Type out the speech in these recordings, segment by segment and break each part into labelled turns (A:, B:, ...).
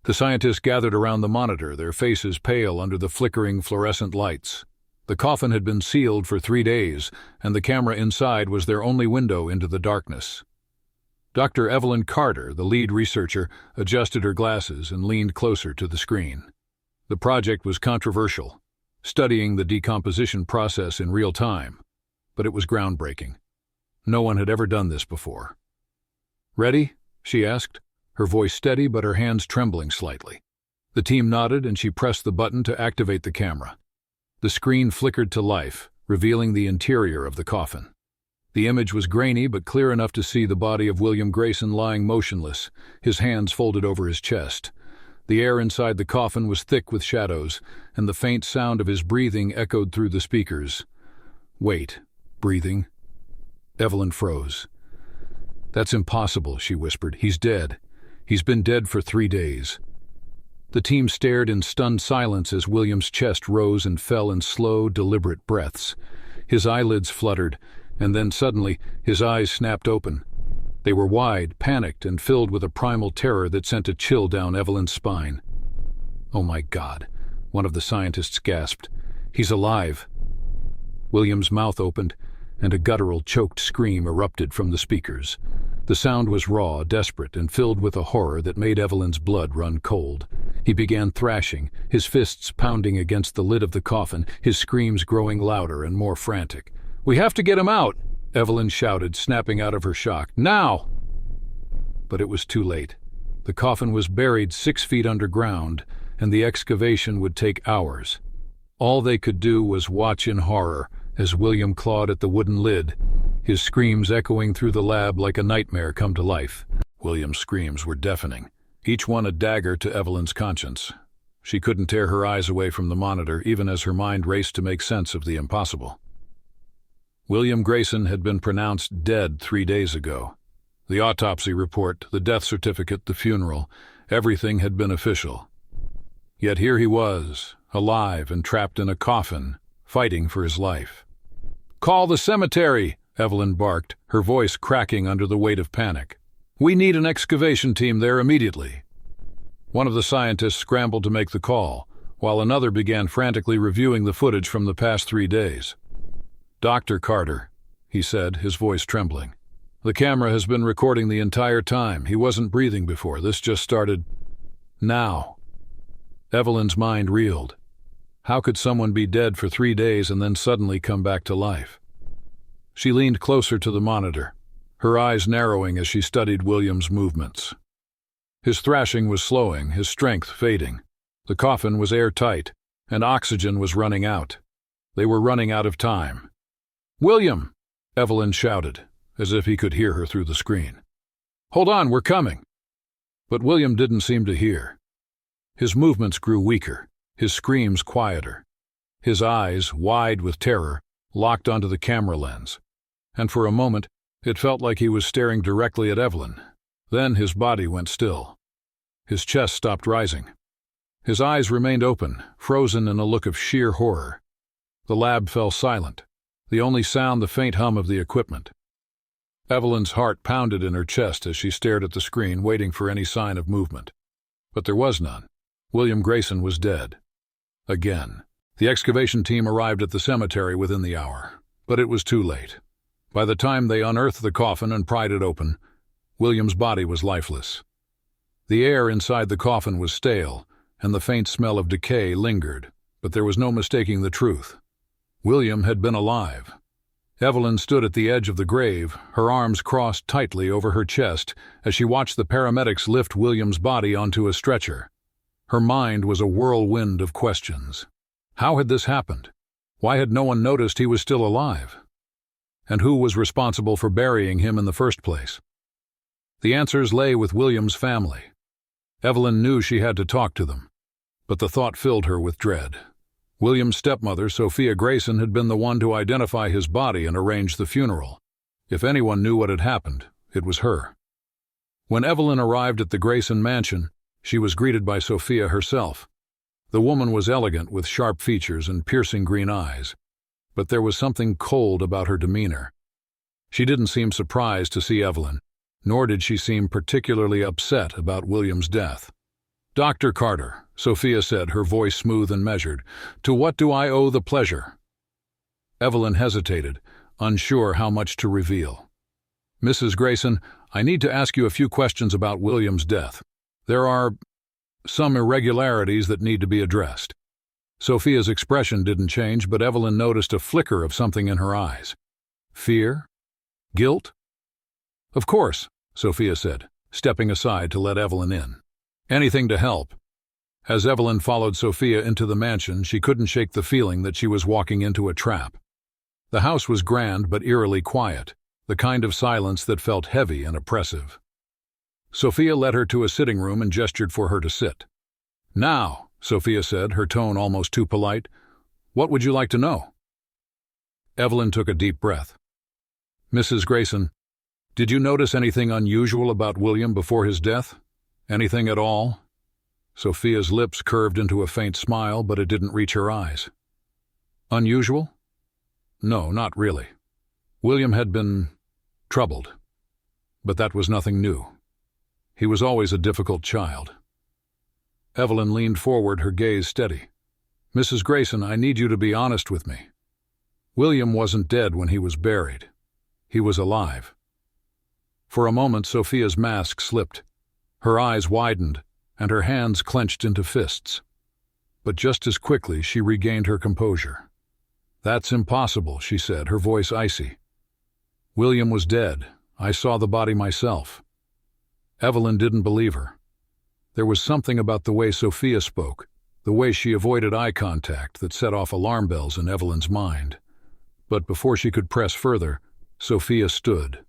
A: The scientists gathered around the monitor, their faces pale under the flickering fluorescent lights. The coffin had been sealed for 3 days, and the camera inside was their only window into the darkness. Dr. Evelyn Carter, the lead researcher, adjusted her glasses and leaned closer to the screen. The project was controversial, studying the decomposition process in real time, but it was groundbreaking. No one had ever done this before. "Ready?" she asked, her voice steady but her hands trembling slightly. The team nodded and she pressed the button to activate the camera. The screen flickered to life, revealing the interior of the coffin. The image was grainy but clear enough to see the body of William Grayson lying motionless, his hands folded over his chest. The air inside the coffin was thick with shadows, and the faint sound of his breathing echoed through the speakers. "Wait, breathing?" Evelyn froze. "That's impossible," she whispered. "He's dead. He's been dead for 3 days." The team stared in stunned silence as William's chest rose and fell in slow, deliberate breaths. His eyelids fluttered, and then suddenly his eyes snapped open. They were wide, panicked, and filled with a primal terror that sent a chill down Evelyn's spine. "Oh my God," one of the scientists gasped. "He's alive." William's mouth opened, and a guttural, choked scream erupted from the speakers. The sound was raw, desperate, and filled with a horror that made Evelyn's blood run cold. He began thrashing, his fists pounding against the lid of the coffin, his screams growing louder and more frantic. "We have to get him out!" Evelyn shouted, snapping out of her shock. "Now!" But it was too late. The coffin was buried 6 feet underground, and the excavation would take hours. All they could do was watch in horror as William clawed at the wooden lid, his screams echoing through the lab like a nightmare come to life. William's screams were deafening, each one a dagger to Evelyn's conscience. She couldn't tear her eyes away from the monitor, even as her mind raced to make sense of the impossible. William Grayson had been pronounced dead 3 days ago. The autopsy report, the death certificate, the funeral, everything had been official. Yet here he was, alive and trapped in a coffin, fighting for his life. "Call the cemetery!" Evelyn barked, her voice cracking under the weight of panic. "We need an excavation team there immediately." One of the scientists scrambled to make the call, while another began frantically reviewing the footage from the past 3 days. "Dr. Carter," he said, his voice trembling. "The camera has been recording the entire time. He wasn't breathing before. This just started now." Evelyn's mind reeled. How could someone be dead for 3 days and then suddenly come back to life? She leaned closer to the monitor, her eyes narrowing as she studied William's movements. His thrashing was slowing, his strength fading. The coffin was airtight, and oxygen was running out. They were running out of time. "William!" Evelyn shouted, as if he could hear her through the screen. "Hold on, we're coming!" But William didn't seem to hear. His movements grew weaker, his screams quieter. His eyes, wide with terror, locked onto the camera lens, and for a moment it felt like he was staring directly at Evelyn. Then his body went still. His chest stopped rising. His eyes remained open, frozen in a look of sheer horror. The lab fell silent, the only sound the faint hum of the equipment. Evelyn's heart pounded in her chest as she stared at the screen, waiting for any sign of movement. But there was none. William Grayson was dead. Again. The excavation team arrived at the cemetery within the hour, but it was too late. By the time they unearthed the coffin and pried it open, William's body was lifeless. The air inside the coffin was stale, and the faint smell of decay lingered, but there was no mistaking the truth. William had been alive. Evelyn stood at the edge of the grave, her arms crossed tightly over her chest as she watched the paramedics lift William's body onto a stretcher. Her mind was a whirlwind of questions. How had this happened? Why had no one noticed he was still alive? And who was responsible for burying him in the first place? The answers lay with William's family. Evelyn knew she had to talk to them, but the thought filled her with dread. William's stepmother, Sophia Grayson, had been the one to identify his body and arrange the funeral. If anyone knew what had happened, it was her. When Evelyn arrived at the Grayson mansion, she was greeted by Sophia herself. The woman was elegant with sharp features and piercing green eyes, but there was something cold about her demeanor. She didn't seem surprised to see Evelyn, nor did she seem particularly upset about William's death. "Dr. Carter," Sophia said, her voice smooth and measured, "to what do I owe the pleasure?" Evelyn hesitated, unsure how much to reveal. "Mrs. Grayson, I need to ask you a few questions about William's death. There are some irregularities that need to be addressed." Sophia's expression didn't change, but Evelyn noticed a flicker of something in her eyes. Fear? Guilt? "Of course," Sophia said, stepping aside to let Evelyn in. "Anything to help." As Evelyn followed Sophia into the mansion, she couldn't shake the feeling that she was walking into a trap. The house was grand but eerily quiet, the kind of silence that felt heavy and oppressive. Sophia led her to a sitting room and gestured for her to sit. "Now," Sophia said, her tone almost too polite, "what would you like to know?" Evelyn took a deep breath. "Mrs. Grayson, did you notice anything unusual about William before his death? Anything at all?" Sophia's lips curved into a faint smile, but it didn't reach her eyes. "Unusual? No, not really. William had been troubled. But that was nothing new. He was always a difficult child." Evelyn leaned forward, her gaze steady. "Mrs. Grayson, I need you to be honest with me. William wasn't dead when he was buried. He was alive." For a moment, Sophia's mask slipped. Her eyes widened, and her hands clenched into fists. But just as quickly, she regained her composure. "That's impossible," she said, her voice icy. "William was dead. I saw the body myself." Evelyn didn't believe her. There was something about the way Sophia spoke, the way she avoided eye contact, that set off alarm bells in Evelyn's mind. But before she could press further, Sophia stood.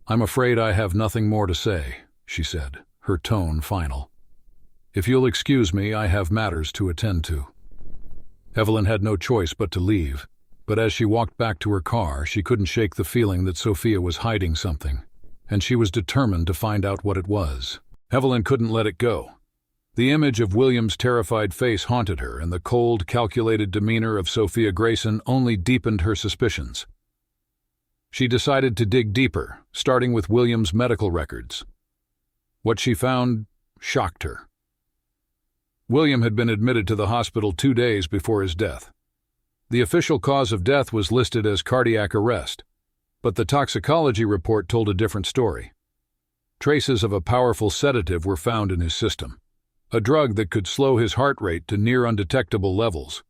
A: "I'm afraid I have nothing more to say," she said, her tone final. "If you'll excuse me, I have matters to attend to." Evelyn had no choice but to leave, but as she walked back to her car, she couldn't shake the feeling that Sophia was hiding something, and she was determined to find out what it was. Evelyn couldn't let it go. The image of William's terrified face haunted her, and the cold, calculated demeanor of Sophia Grayson only deepened her suspicions. She decided to dig deeper, starting with William's medical records. What she found shocked her. William had been admitted to the hospital 2 days before his death. The official cause of death was listed as cardiac arrest, but the toxicology report told a different story. Traces of a powerful sedative were found in his system, a drug that could slow his heart rate to near undetectable levels.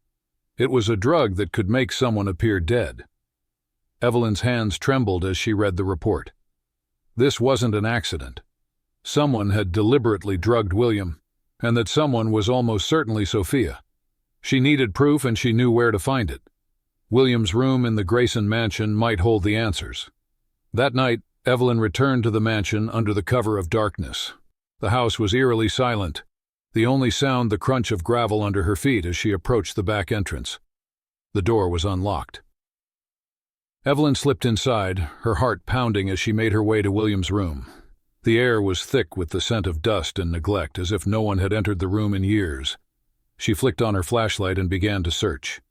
A: It was a drug that could make someone appear dead. Evelyn's hands trembled as she read the report. This wasn't an accident. Someone had deliberately drugged William, and that someone was almost certainly Sophia. She needed proof, and she knew where to find it. William's room in the Grayson mansion might hold the answers. That night, Evelyn returned to the mansion under the cover of darkness. The house was eerily silent, the only sound the crunch of gravel under her feet as she approached the back entrance. The door was unlocked. Evelyn slipped inside, her heart pounding as she made her way to William's room. The air was thick with the scent of dust and neglect, as if no one had entered the room in years. She flicked on her flashlight and began to search.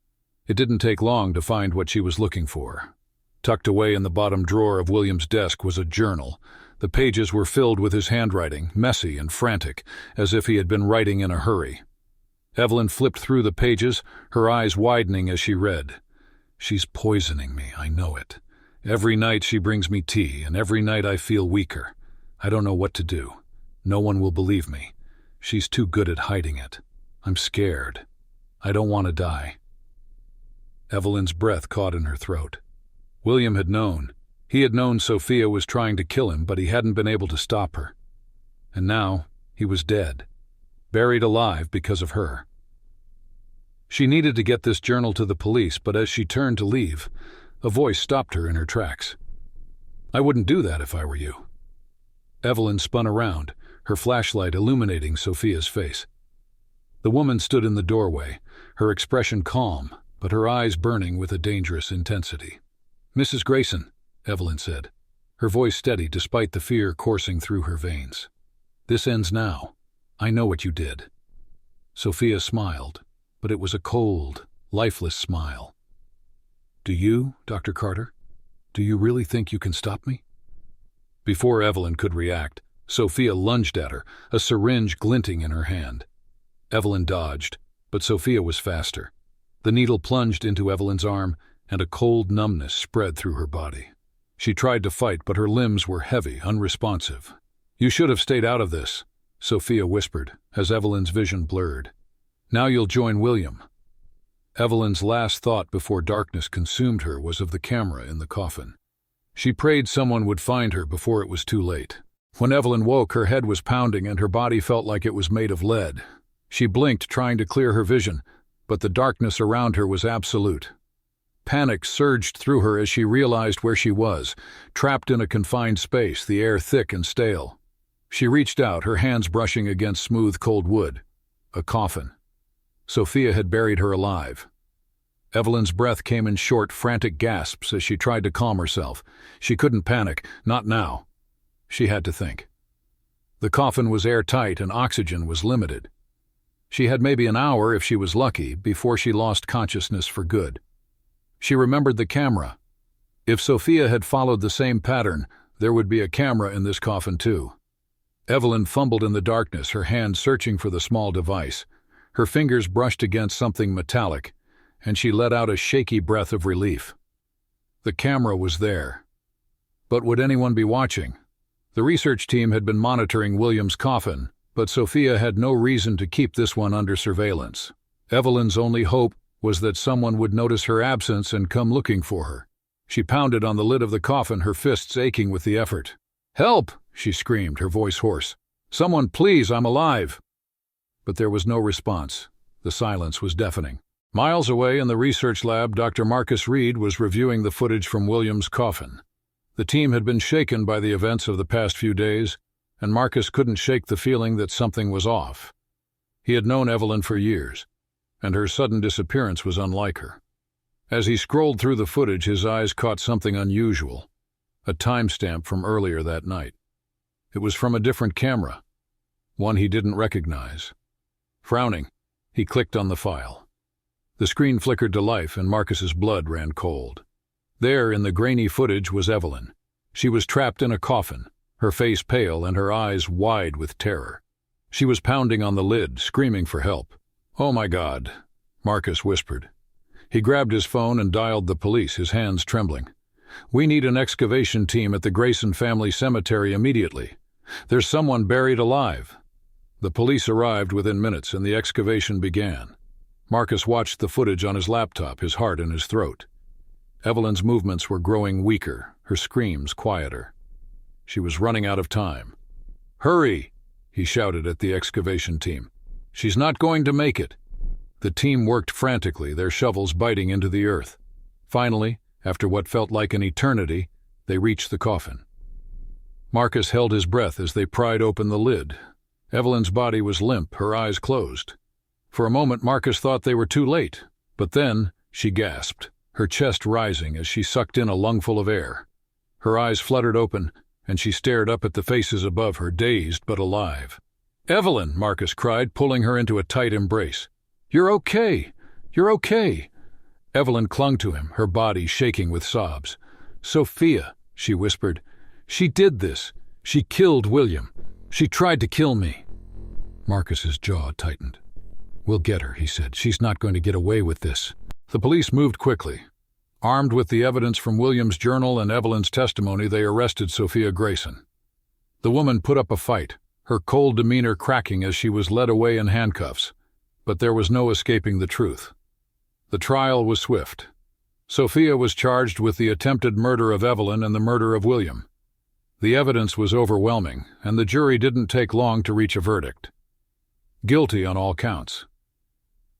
A: It didn't take long to find what she was looking for. Tucked away in the bottom drawer of William's desk was a journal. The pages were filled with his handwriting, messy and frantic, as if he had been writing in a hurry. Evelyn flipped through the pages, her eyes widening as she read. "She's poisoning me, I know it. Every night she brings me tea, and every night I feel weaker. I don't know what to do. No one will believe me. She's too good at hiding it. I'm scared. I don't want to die." Evelyn's breath caught in her throat. William had known. He had known Sophia was trying to kill him, but he hadn't been able to stop her. And now he was dead, buried alive because of her. She needed to get this journal to the police, but as she turned to leave, a voice stopped her in her tracks. "I wouldn't do that if I were you." Evelyn spun around, her flashlight illuminating Sophia's face. The woman stood in the doorway, her expression calm, but her eyes burning with a dangerous intensity. "Mrs. Grayson," Evelyn said, her voice steady despite the fear coursing through her veins. "This ends now. I know what you did." Sophia smiled, but it was a cold, lifeless smile. "Do you, Dr. Carter? Do you really think you can stop me?" Before Evelyn could react, Sophia lunged at her, a syringe glinting in her hand. Evelyn dodged, but Sophia was faster. The needle plunged into Evelyn's arm, and a cold numbness spread through her body. She tried to fight, but her limbs were heavy, unresponsive. "You should have stayed out of this," Sophia whispered, as Evelyn's vision blurred. "Now you'll join William." Evelyn's last thought before darkness consumed her was of the camera in the coffin. She prayed someone would find her before it was too late. When Evelyn woke, her head was pounding and her body felt like it was made of lead. She blinked, trying to clear her vision, but the darkness around her was absolute. Panic surged through her as she realized where she was, trapped in a confined space, the air thick and stale. She reached out, her hands brushing against smooth, cold wood. A coffin. Sophia had buried her alive. Evelyn's breath came in short, frantic gasps as she tried to calm herself. She couldn't panic, not now. She had to think. The coffin was airtight and oxygen was limited. She had maybe an hour, if she was lucky, before she lost consciousness for good. She remembered the camera. If Sophia had followed the same pattern, there would be a camera in this coffin too. Evelyn fumbled in the darkness, her hand searching for the small device. Her fingers brushed against something metallic, and she let out a shaky breath of relief. The camera was there. But would anyone be watching? The research team had been monitoring William's coffin, but Sophia had no reason to keep this one under surveillance. Evelyn's only hope was that someone would notice her absence and come looking for her. She pounded on the lid of the coffin, her fists aching with the effort. "Help!" she screamed, her voice hoarse. "Someone, please, I'm alive!" But there was no response. The silence was deafening. Miles away in the research lab, Dr. Marcus Reed was reviewing the footage from William's coffin. The team had been shaken by the events of the past few days, and Marcus couldn't shake the feeling that something was off. He had known Evelyn for years, and her sudden disappearance was unlike her. As he scrolled through the footage, his eyes caught something unusual, a timestamp from earlier that night. It was from a different camera, one he didn't recognize. Frowning, he clicked on the file. The screen flickered to life, and Marcus's blood ran cold. There, in the grainy footage, was Evelyn. She was trapped in a coffin, her face pale and her eyes wide with terror. She was pounding on the lid, screaming for help. "Oh my God," Marcus whispered. He grabbed his phone and dialed the police, his hands trembling. "We need an excavation team at the Grayson family cemetery immediately. There's someone buried alive." The police arrived within minutes, and the excavation began. Marcus watched the footage on his laptop, his heart in his throat. Evelyn's movements were growing weaker, her screams quieter. She was running out of time. "Hurry!" he shouted at the excavation team. "She's not going to make it." The team worked frantically, their shovels biting into the earth. Finally, after what felt like an eternity, they reached the coffin. Marcus held his breath as they pried open the lid. Evelyn's body was limp, her eyes closed. For a moment, Marcus thought they were too late, but then she gasped, her chest rising as she sucked in a lungful of air. Her eyes fluttered open, and she stared up at the faces above her, dazed but alive. "Evelyn!" Marcus cried, pulling her into a tight embrace. "You're okay! You're okay!" Evelyn clung to him, her body shaking with sobs. "Sophia," she whispered. "She did this. She killed William. She tried to kill me." Marcus's jaw tightened. "We'll get her," he said. "She's not going to get away with this." The police moved quickly. Armed with the evidence from William's journal and Evelyn's testimony, they arrested Sophia Grayson. The woman put up a fight, her cold demeanor cracking as she was led away in handcuffs. But there was no escaping the truth. The trial was swift. Sophia was charged with the attempted murder of Evelyn and the murder of William. The evidence was overwhelming, and the jury didn't take long to reach a verdict. Guilty on all counts.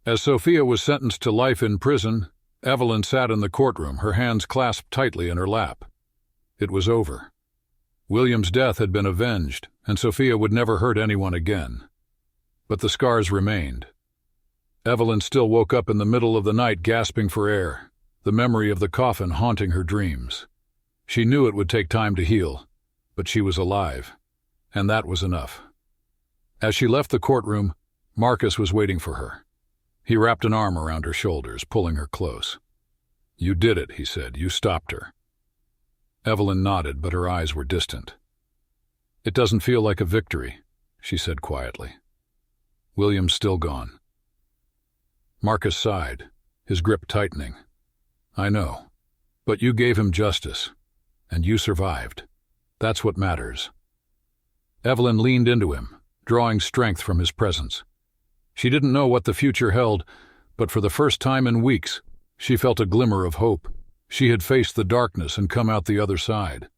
A: As Sophia was sentenced to life in prison, Evelyn sat in the courtroom, her hands clasped tightly in her lap. It was over. William's death had been avenged, and Sophia would never hurt anyone again. But the scars remained. Evelyn still woke up in the middle of the night gasping for air, the memory of the coffin haunting her dreams. She knew it would take time to heal, but she was alive, and that was enough. As she left the courtroom, Marcus was waiting for her. He wrapped an arm around her shoulders, pulling her close. "You did it," he said. "You stopped her." Evelyn nodded, but her eyes were distant. "It doesn't feel like a victory," she said quietly. "William's still gone." Marcus sighed, his grip tightening. "I know. But you gave him justice. And you survived. That's what matters." Evelyn leaned into him, drawing strength from his presence. She didn't know what the future held, but for the first time in weeks, she felt a glimmer of hope. She had faced the darkness and come out the other side.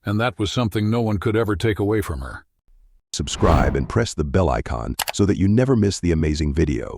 A: And that was something no one could ever take away from her.
B: Subscribe and press the bell icon so that you never miss the amazing video.